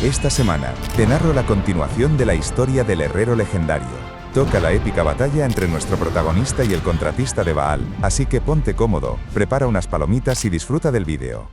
Esta semana, te narro la continuación de la historia del herrero legendario. Toca la épica batalla entre nuestro protagonista y el contratista de Baal, así que ponte cómodo, prepara unas palomitas y disfruta del vídeo.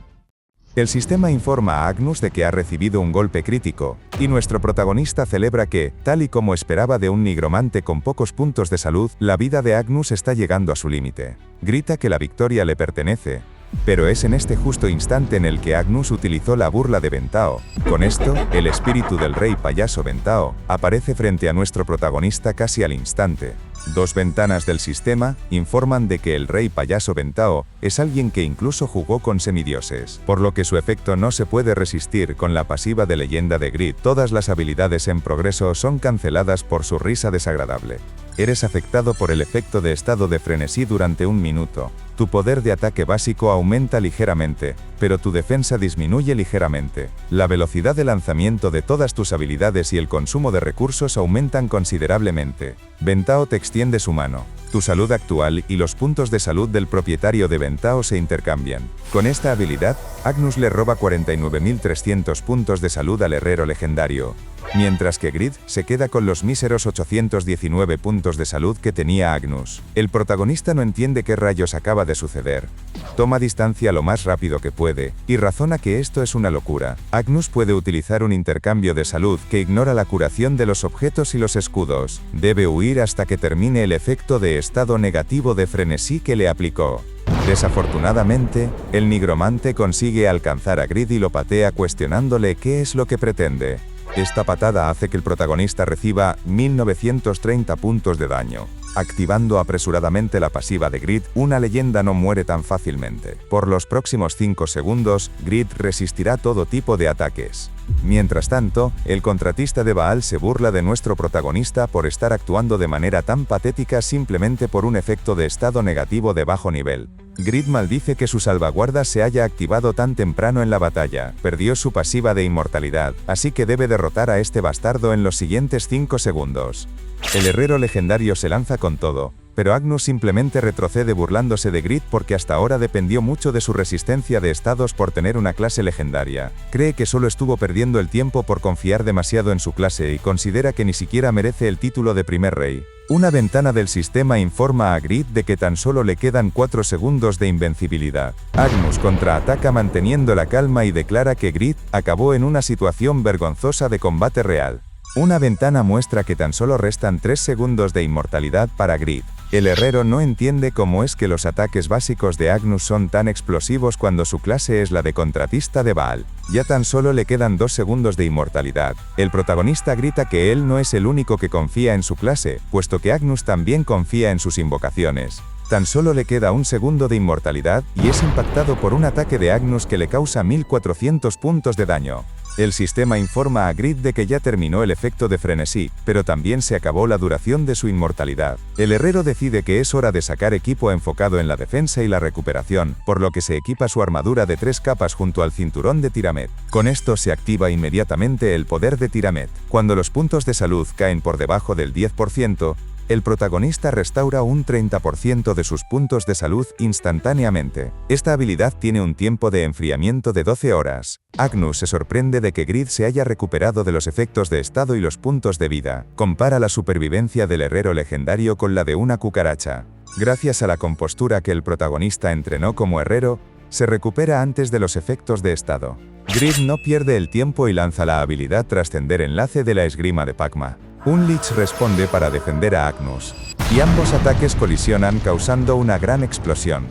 El sistema informa a Agnus de que ha recibido un golpe crítico, y nuestro protagonista celebra que, tal y como esperaba de un nigromante con pocos puntos de salud, la vida de Agnus está llegando a su límite. Grita que la victoria le pertenece. Pero es en este justo instante en el que Agnus utilizó la burla de Ventao. Con esto, el espíritu del rey payaso Ventao aparece frente a nuestro protagonista casi al instante. Dos ventanas del sistema informan de que el rey payaso Ventao es alguien que incluso jugó con semidioses, por lo que su efecto no se puede resistir con la pasiva de leyenda de Grid. Todas las habilidades en progreso son canceladas por su risa desagradable. Eres afectado por el efecto de estado de frenesí durante un minuto. Tu poder de ataque básico aumenta ligeramente, pero tu defensa disminuye ligeramente. La velocidad de lanzamiento de todas tus habilidades y el consumo de recursos aumentan considerablemente. Ventao te extiende su mano. Tu salud actual y los puntos de salud del propietario de Ventao se intercambian. Con esta habilidad, Agnus le roba 49.300 puntos de salud al herrero legendario, mientras que Grid se queda con los míseros 819 puntos de salud que tenía Agnus. El protagonista no entiende qué rayos acaba de suceder. Toma distancia lo más rápido que puede, y razona que esto es una locura. Agnus puede utilizar un intercambio de salud que ignora la curación de los objetos y los escudos. Debe huir hasta que termine el efecto de estado negativo de frenesí que le aplicó. Desafortunadamente, el nigromante consigue alcanzar a Grid y lo patea cuestionándole qué es lo que pretende. Esta patada hace que el protagonista reciba 1930 puntos de daño. Activando apresuradamente la pasiva de Grid, una leyenda no muere tan fácilmente. Por los próximos 5 segundos, Grid resistirá todo tipo de ataques. Mientras tanto, el contratista de Baal se burla de nuestro protagonista por estar actuando de manera tan patética simplemente por un efecto de estado negativo de bajo nivel. Grid maldice que su salvaguarda se haya activado tan temprano en la batalla. Perdió su pasiva de inmortalidad, así que debe derrotar a este bastardo en los siguientes 5 segundos. El herrero legendario se lanza con todo, pero Agnus simplemente retrocede burlándose de Grid porque hasta ahora dependió mucho de su resistencia de estados por tener una clase legendaria. Cree que solo estuvo perdiendo el tiempo por confiar demasiado en su clase y considera que ni siquiera merece el título de primer rey. Una ventana del sistema informa a Grid de que tan solo le quedan 4 segundos de invencibilidad. Agnus contraataca manteniendo la calma y declara que Grid acabó en una situación vergonzosa de combate real. Una ventana muestra que tan solo restan 3 segundos de inmortalidad para Grid. El herrero no entiende cómo es que los ataques básicos de Agnus son tan explosivos cuando su clase es la de contratista de Baal. Ya tan solo le quedan 2 segundos de inmortalidad. El protagonista grita que él no es el único que confía en su clase, puesto que Agnus también confía en sus invocaciones. Tan solo le queda 1 segundo de inmortalidad y es impactado por un ataque de Agnus que le causa 1400 puntos de daño. El sistema informa a Grid de que ya terminó el efecto de frenesí, pero también se acabó la duración de su inmortalidad. El herrero decide que es hora de sacar equipo enfocado en la defensa y la recuperación, por lo que se equipa su armadura de 3 capas junto al cinturón de Tiramet. Con esto se activa inmediatamente el poder de Tiramet. Cuando los puntos de salud caen por debajo del 10%, el protagonista restaura un 30% de sus puntos de salud instantáneamente. Esta habilidad tiene un tiempo de enfriamiento de 12 horas. Agnus se sorprende de que Grid se haya recuperado de los efectos de estado y los puntos de vida. Compara la supervivencia del herrero legendario con la de una cucaracha. Gracias a la compostura que el protagonista entrenó como herrero, se recupera antes de los efectos de estado. Grid no pierde el tiempo y lanza la habilidad Trascender Enlace de la esgrima de Pacma. Un Lich responde para defender a Agnus, y ambos ataques colisionan causando una gran explosión.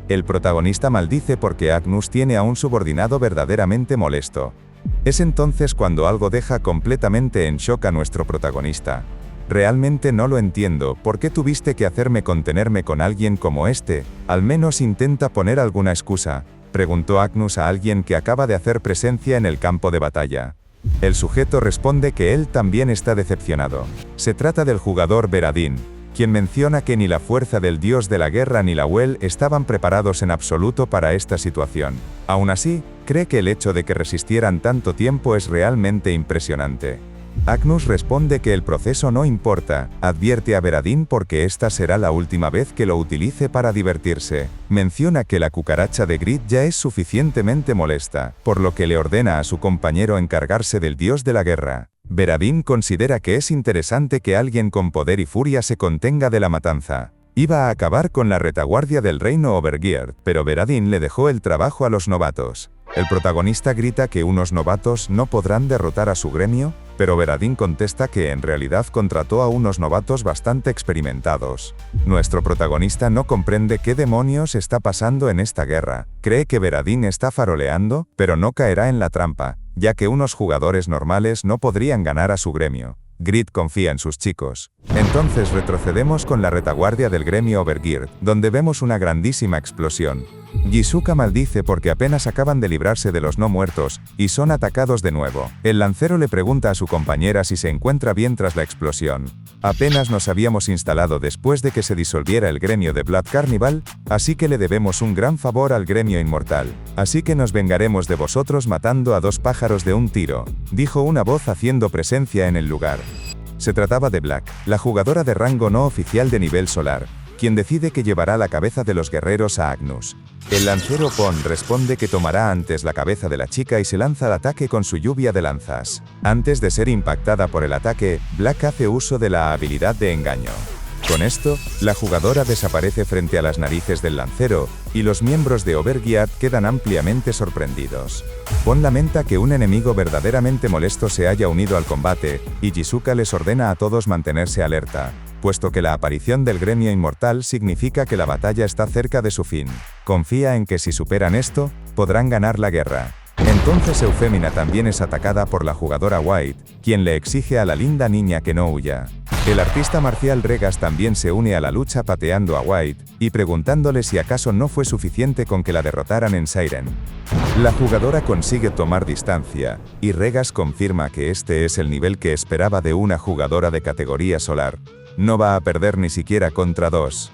El protagonista maldice porque Agnus tiene a un subordinado verdaderamente molesto. Es entonces cuando algo deja completamente en shock a nuestro protagonista. Realmente no lo entiendo, ¿por qué tuviste que hacerme contenerme con alguien como este? Al menos intenta poner alguna excusa, preguntó Agnus a alguien que acaba de hacer presencia en el campo de batalla. El sujeto responde que él también está decepcionado. Se trata del jugador Beradin, quien menciona que ni la fuerza del dios de la guerra ni la Well estaban preparados en absoluto para esta situación. Aún así, cree que el hecho de que resistieran tanto tiempo es realmente impresionante. Agnus responde que el proceso no importa, advierte a Veradin porque esta será la última vez que lo utilice para divertirse. Menciona que la cucaracha de Grid ya es suficientemente molesta, por lo que le ordena a su compañero encargarse del dios de la guerra. Veradin considera que es interesante que alguien con poder y furia se contenga de la matanza. Iba a acabar con la retaguardia del reino Overgeared, pero Veradin le dejó el trabajo a los novatos. El protagonista grita que unos novatos no podrán derrotar a su gremio, pero Veradin contesta que en realidad contrató a unos novatos bastante experimentados. Nuestro protagonista no comprende qué demonios está pasando en esta guerra. Cree que Veradin está faroleando, pero no caerá en la trampa, ya que unos jugadores normales no podrían ganar a su gremio. Grid confía en sus chicos. Entonces retrocedemos con la retaguardia del gremio Overgeared, donde vemos una grandísima explosión. Jisuka maldice porque apenas acaban de librarse de los no muertos, y son atacados de nuevo. El lancero le pregunta a su compañera si se encuentra bien tras la explosión. Apenas nos habíamos instalado después de que se disolviera el gremio de Blood Carnival, así que le debemos un gran favor al gremio inmortal. Así que nos vengaremos de vosotros matando a 2 pájaros de un tiro, dijo una voz haciendo presencia en el lugar. Se trataba de Black, la jugadora de rango no oficial de nivel solar, quien decide que llevará la cabeza de los guerreros a Agnus. El lancero Pon responde que tomará antes la cabeza de la chica y se lanza al ataque con su lluvia de lanzas. Antes de ser impactada por el ataque, Black hace uso de la habilidad de engaño. Con esto, la jugadora desaparece frente a las narices del lancero, y los miembros de Overgeared quedan ampliamente sorprendidos. Pon lamenta que un enemigo verdaderamente molesto se haya unido al combate, y Jisuka les ordena a todos mantenerse alerta, puesto que la aparición del gremio inmortal significa que la batalla está cerca de su fin. Confía en que si superan esto, podrán ganar la guerra. Entonces Eufemina también es atacada por la jugadora White, quien le exige a la linda niña que no huya. El artista marcial Regas también se une a la lucha pateando a White, y preguntándole si acaso no fue suficiente con que la derrotaran en Siren. La jugadora consigue tomar distancia, y Regas confirma que este es el nivel que esperaba de una jugadora de categoría solar. No va a perder ni siquiera contra 2.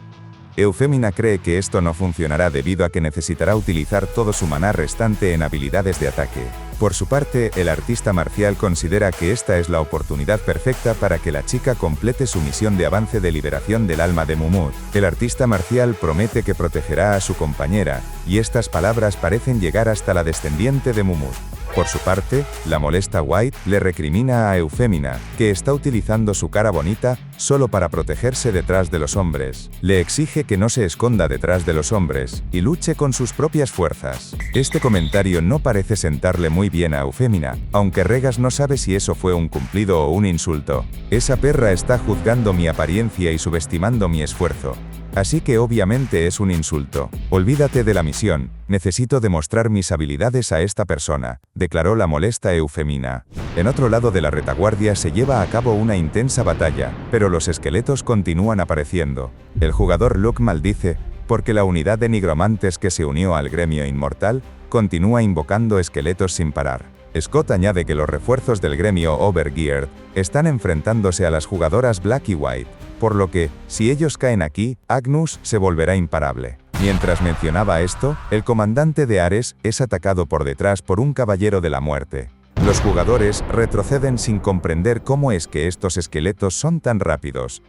Eufemina cree que esto no funcionará debido a que necesitará utilizar todo su maná restante en habilidades de ataque. Por su parte, el artista marcial considera que esta es la oportunidad perfecta para que la chica complete su misión de avance de liberación del alma de Mumut. El artista marcial promete que protegerá a su compañera, y estas palabras parecen llegar hasta la descendiente de Mumut. Por su parte, la molesta White le recrimina a Eufemina, que está utilizando su cara bonita solo para protegerse detrás de los hombres. Le exige que no se esconda detrás de los hombres, y luche con sus propias fuerzas. Este comentario no parece sentarle muy bien a Eufemina, aunque Regas no sabe si eso fue un cumplido o un insulto. Esa perra está juzgando mi apariencia y subestimando mi esfuerzo. Así que obviamente es un insulto. Olvídate de la misión, necesito demostrar mis habilidades a esta persona, declaró la molesta Eufemina. En otro lado de la retaguardia se lleva a cabo una intensa batalla, pero los esqueletos continúan apareciendo. El jugador Luke maldice, porque la unidad de nigromantes que se unió al gremio inmortal, continúa invocando esqueletos sin parar. Scott añade que los refuerzos del gremio Overgeared están enfrentándose a las jugadoras Black y White, por lo que, si ellos caen aquí, Agnus se volverá imparable. Mientras mencionaba esto, el comandante de Ares es atacado por detrás por un caballero de la muerte. Los jugadores retroceden sin comprender cómo es que estos esqueletos son tan rápidos.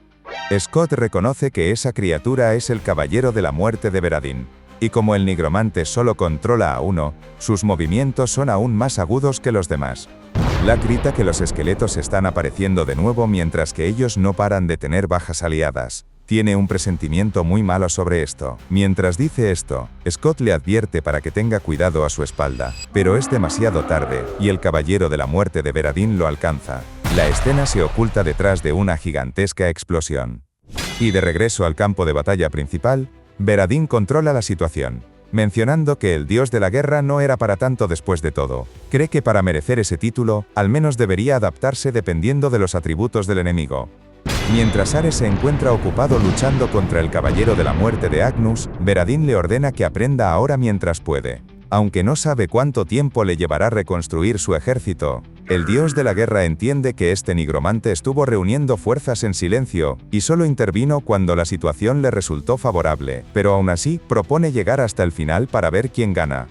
Scott reconoce que esa criatura es el caballero de la muerte de Veradin. Y como el nigromante solo controla a uno, sus movimientos son aún más agudos que los demás. Black grita que los esqueletos están apareciendo de nuevo mientras que ellos no paran de tener bajas aliadas. Tiene un presentimiento muy malo sobre esto. Mientras dice esto, Scott le advierte para que tenga cuidado a su espalda, pero es demasiado tarde, y el caballero de la muerte de Veradin lo alcanza. La escena se oculta detrás de una gigantesca explosión. Y de regreso al campo de batalla principal, Veradin controla la situación, mencionando que el dios de la guerra no era para tanto después de todo. Cree que para merecer ese título, al menos debería adaptarse dependiendo de los atributos del enemigo. Mientras Ares se encuentra ocupado luchando contra el caballero de la muerte de Agnus, Veradin le ordena que aprenda ahora mientras puede. Aunque no sabe cuánto tiempo le llevará reconstruir su ejército, el dios de la guerra entiende que este nigromante estuvo reuniendo fuerzas en silencio, y solo intervino cuando la situación le resultó favorable, pero aún así, propone llegar hasta el final para ver quién gana.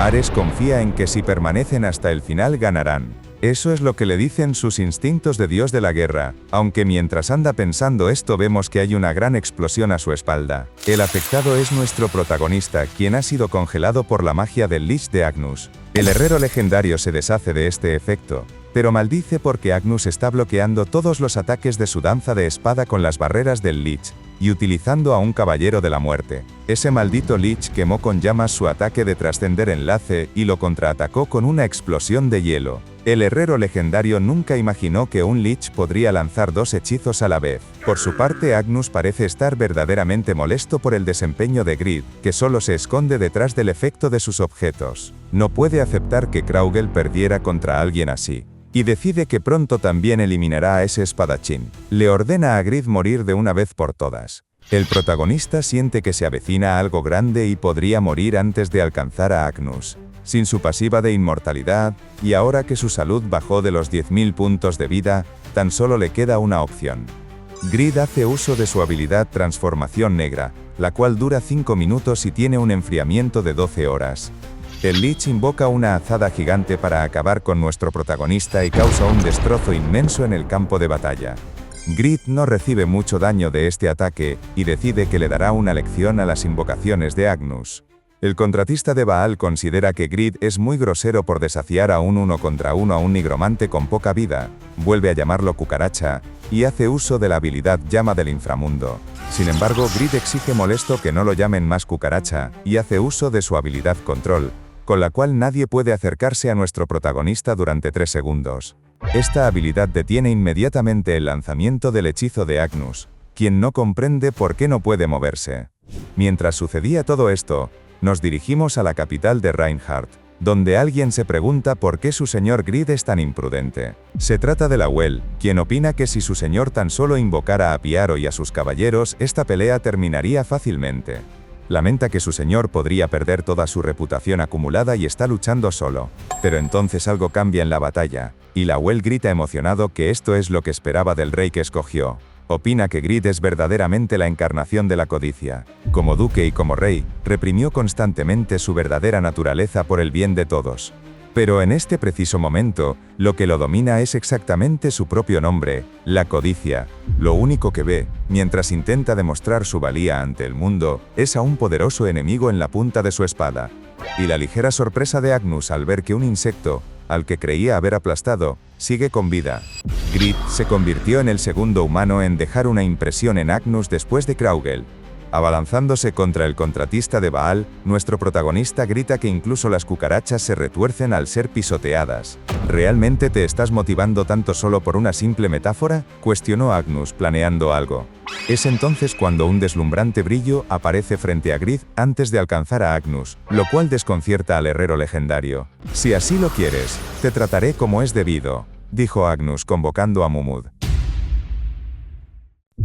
Ares confía en que si permanecen hasta el final ganarán. Eso es lo que le dicen sus instintos de dios de la guerra, aunque mientras anda pensando esto vemos que hay una gran explosión a su espalda. El afectado es nuestro protagonista, quien ha sido congelado por la magia del Lich de Agnus. El herrero legendario se deshace de este efecto, pero maldice porque Agnus está bloqueando todos los ataques de su danza de espada con las barreras del Lich, y utilizando a un caballero de la muerte. Ese maldito Lich quemó con llamas su ataque de trascender enlace y lo contraatacó con una explosión de hielo. El herrero legendario nunca imaginó que un Lich podría lanzar dos hechizos a la vez. Por su parte, Agnus parece estar verdaderamente molesto por el desempeño de Grid, que solo se esconde detrás del efecto de sus objetos. No puede aceptar que Kraugel perdiera contra alguien así, y decide que pronto también eliminará a ese espadachín. Le ordena a Grid morir de una vez por todas. El protagonista siente que se avecina algo grande y podría morir antes de alcanzar a Agnus. Sin su pasiva de inmortalidad, y ahora que su salud bajó de los 10.000 puntos de vida, tan solo le queda una opción. Grid hace uso de su habilidad Transformación Negra, la cual dura 5 minutos y tiene un enfriamiento de 12 horas. El Lich invoca una azada gigante para acabar con nuestro protagonista y causa un destrozo inmenso en el campo de batalla. Grid no recibe mucho daño de este ataque, y decide que le dará una lección a las invocaciones de Agnus. El contratista de Baal considera que Grid es muy grosero por desafiar a un 1 contra 1 a un nigromante con poca vida, vuelve a llamarlo cucaracha, y hace uso de la habilidad Llama del Inframundo. Sin embargo, Grid exige molesto que no lo llamen más cucaracha, y hace uso de su habilidad Control, con la cual nadie puede acercarse a nuestro protagonista durante 3 segundos. Esta habilidad detiene inmediatamente el lanzamiento del hechizo de Agnus, quien no comprende por qué no puede moverse. Mientras sucedía todo esto, nos dirigimos a la capital de Reinhardt, donde alguien se pregunta por qué su señor Grid es tan imprudente. Se trata de Lawel, quien opina que si su señor tan solo invocara a Piaro y a sus caballeros, esta pelea terminaría fácilmente. Lamenta que su señor podría perder toda su reputación acumulada y está luchando solo. Pero entonces algo cambia en la batalla, y Lawel grita emocionado que esto es lo que esperaba del rey que escogió. Opina que Grid es verdaderamente la encarnación de la codicia. Como duque y como rey, reprimió constantemente su verdadera naturaleza por el bien de todos. Pero en este preciso momento, lo que lo domina es exactamente su propio nombre, la codicia. Lo único que ve, mientras intenta demostrar su valía ante el mundo, es a un poderoso enemigo en la punta de su espada. Y la ligera sorpresa de Agnus al ver que un insecto, al que creía haber aplastado, sigue con vida. Grid se convirtió en el segundo humano en dejar una impresión en Agnus después de Kraugel. Abalanzándose contra el contratista de Baal, nuestro protagonista grita que incluso las cucarachas se retuercen al ser pisoteadas. ¿Realmente te estás motivando tanto solo por una simple metáfora?, cuestionó Agnus planeando algo. Es entonces cuando un deslumbrante brillo aparece frente a Grid antes de alcanzar a Agnus, lo cual desconcierta al herrero legendario. Si así lo quieres, te trataré como es debido, dijo Agnus convocando a Mumud.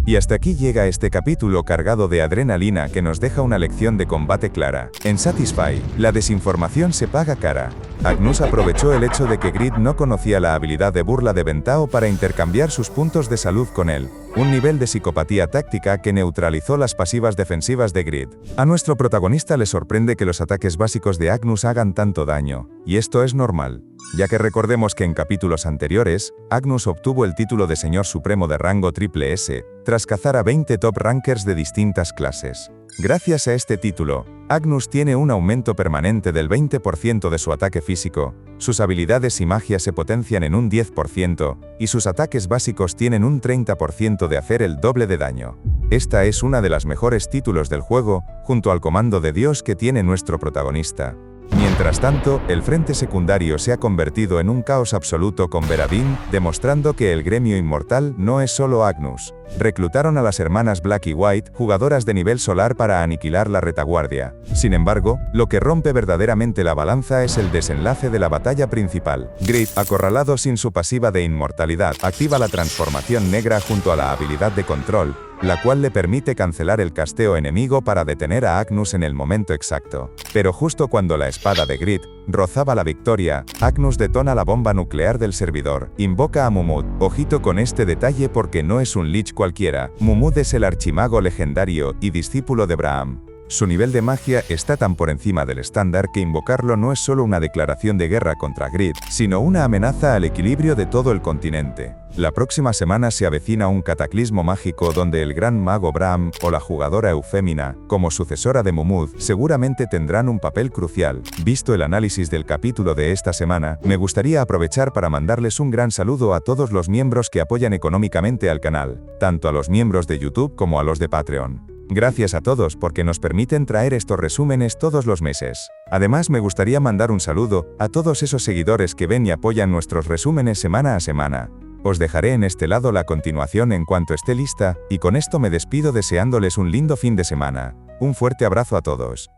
Y hasta aquí llega este capítulo cargado de adrenalina que nos deja una lección de combate clara. En Satisfy, la desinformación se paga cara. Agnus aprovechó el hecho de que Grid no conocía la habilidad de burla de Ventao para intercambiar sus puntos de salud con él, un nivel de psicopatía táctica que neutralizó las pasivas defensivas de Grid. A nuestro protagonista le sorprende que los ataques básicos de Agnus hagan tanto daño, y esto es normal, ya que recordemos que en capítulos anteriores, Agnus obtuvo el título de Señor Supremo de rango Triple S, tras cazar a 20 top rankers de distintas clases. Gracias a este título, Agnus tiene un aumento permanente del 20% de su ataque físico, sus habilidades y magia se potencian en un 10%, y sus ataques básicos tienen un 30% de hacer el doble de daño. Esta es una de las mejores títulos del juego, junto al comando de Dios que tiene nuestro protagonista. Mientras tanto, el frente secundario se ha convertido en un caos absoluto con Veradin, demostrando que el gremio inmortal no es solo Agnus. Reclutaron a las hermanas Black y White, jugadoras de nivel solar para aniquilar la retaguardia. Sin embargo, lo que rompe verdaderamente la balanza es el desenlace de la batalla principal. Grid, acorralado sin su pasiva de inmortalidad, activa la transformación negra junto a la habilidad de control, la cual le permite cancelar el casteo enemigo para detener a Agnus en el momento exacto. Pero justo cuando la espada de Grid rozaba la victoria, Agnus detona la bomba nuclear del servidor. Invoca a Mumud. Ojito con este detalle porque no es un Lich cualquiera. Mumud es el archimago legendario y discípulo de Braam. Su nivel de magia está tan por encima del estándar que invocarlo no es solo una declaración de guerra contra Grid, sino una amenaza al equilibrio de todo el continente. La próxima semana se avecina un cataclismo mágico donde el gran mago Braum o la jugadora Eufémina, como sucesora de Mumuth, seguramente tendrán un papel crucial. Visto el análisis del capítulo de esta semana, me gustaría aprovechar para mandarles un gran saludo a todos los miembros que apoyan económicamente al canal, tanto a los miembros de YouTube como a los de Patreon. Gracias a todos porque nos permiten traer estos resúmenes todos los meses. Además, me gustaría mandar un saludo a todos esos seguidores que ven y apoyan nuestros resúmenes semana a semana. Os dejaré en este lado la continuación en cuanto esté lista, y con esto me despido deseándoles un lindo fin de semana. Un fuerte abrazo a todos.